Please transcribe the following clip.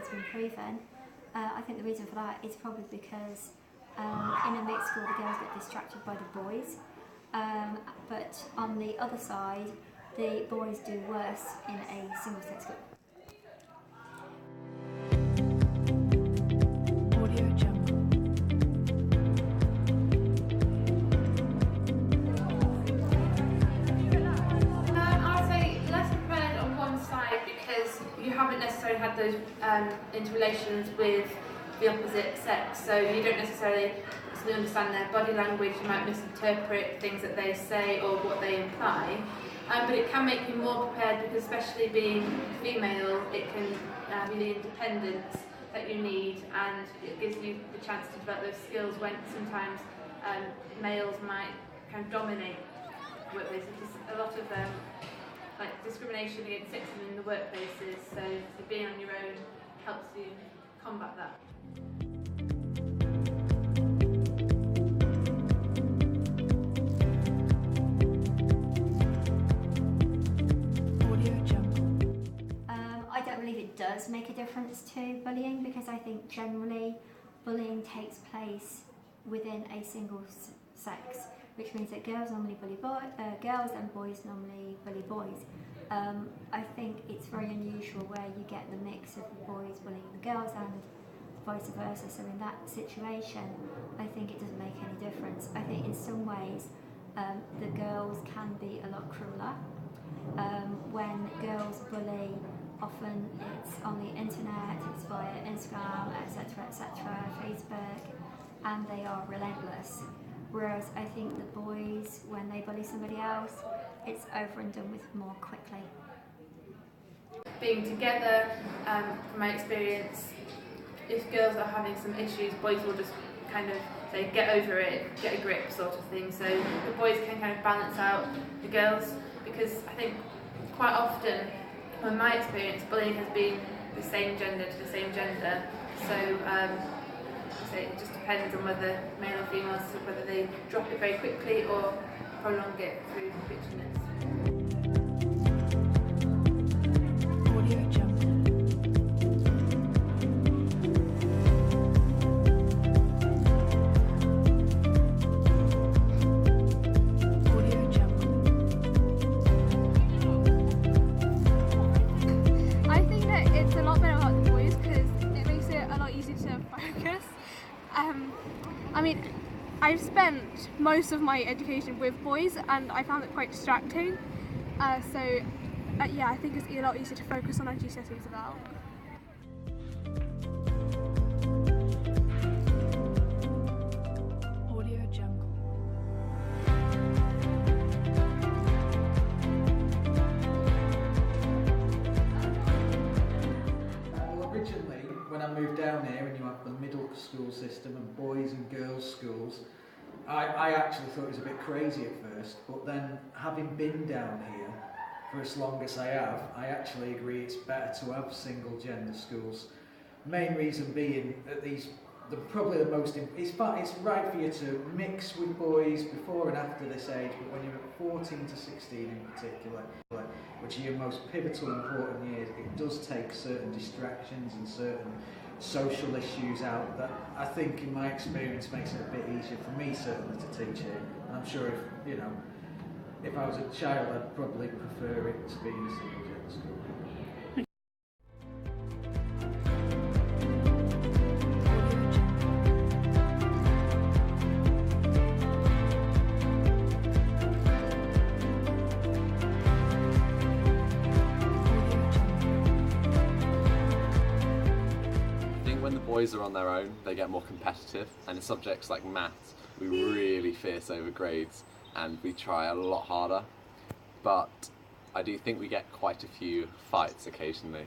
that's been proven. I think the reason for that is probably because in a mixed school the girls get distracted by the boys, but on the other side the boys do worse in a single-sex school. You haven't necessarily had those interrelations with the opposite sex, so you don't necessarily understand their body language. You might misinterpret things that they say or what they imply, but it can make you more prepared, because especially being female, it can be the independence that you need, and it gives you the chance to develop those skills when sometimes males might kind of dominate workplaces. There's a lot of like discrimination against sexism in the workplaces, so being on your own helps you combat that. I don't believe it does make a difference to bullying, because I think generally bullying takes place within a single sex, which means that girls normally bully girls and boys normally bully boys. I think it's very unusual where you get the mix of the boys bullying the girls and vice versa. So in that situation, I think it doesn't make any difference. I think in some ways the girls can be a lot crueler. When girls bully, often it's on the internet, it's via Instagram, etc., Facebook, and they are relentless. Whereas I think the boys, when they bully somebody else, it's over and done with more quickly. Being together, from my experience, if girls are having some issues, boys will just kind of say, get over it, get a grip sort of thing. So the boys can kind of balance out the girls, because I think quite often, in my experience, bullying has been the same gender to the same gender. So it just depends on whether male or female, so whether they drop it very quickly or prolong it through bitchiness. I think that it's a lot better about the boys, because it makes it a lot easier to focus. I mean, I've spent most of my education with boys and I found it quite distracting. Yeah, I think it's a lot easier to focus on our GCSEs as well. Originally, when I moved down here and you have the middle school system and boys and girls schools, I actually thought it was a bit crazy at first, but then having been down here for as long as I have, I actually agree it's better to have single gender schools. Main reason being that probably the most, it's right for you to mix with boys before and after this age, but when you're at 14 to 16 in particular, which are your most pivotal important years, it does take certain distractions and certain social issues out that I think in my experience makes it a bit easier for me certainly to teach it. And I'm sure if I was a child I'd probably prefer it to be in a single gender school. When the boys are on their own, they get more competitive, and in subjects like maths, we really fierce over grades and we try a lot harder. But I do think we get quite a few fights occasionally.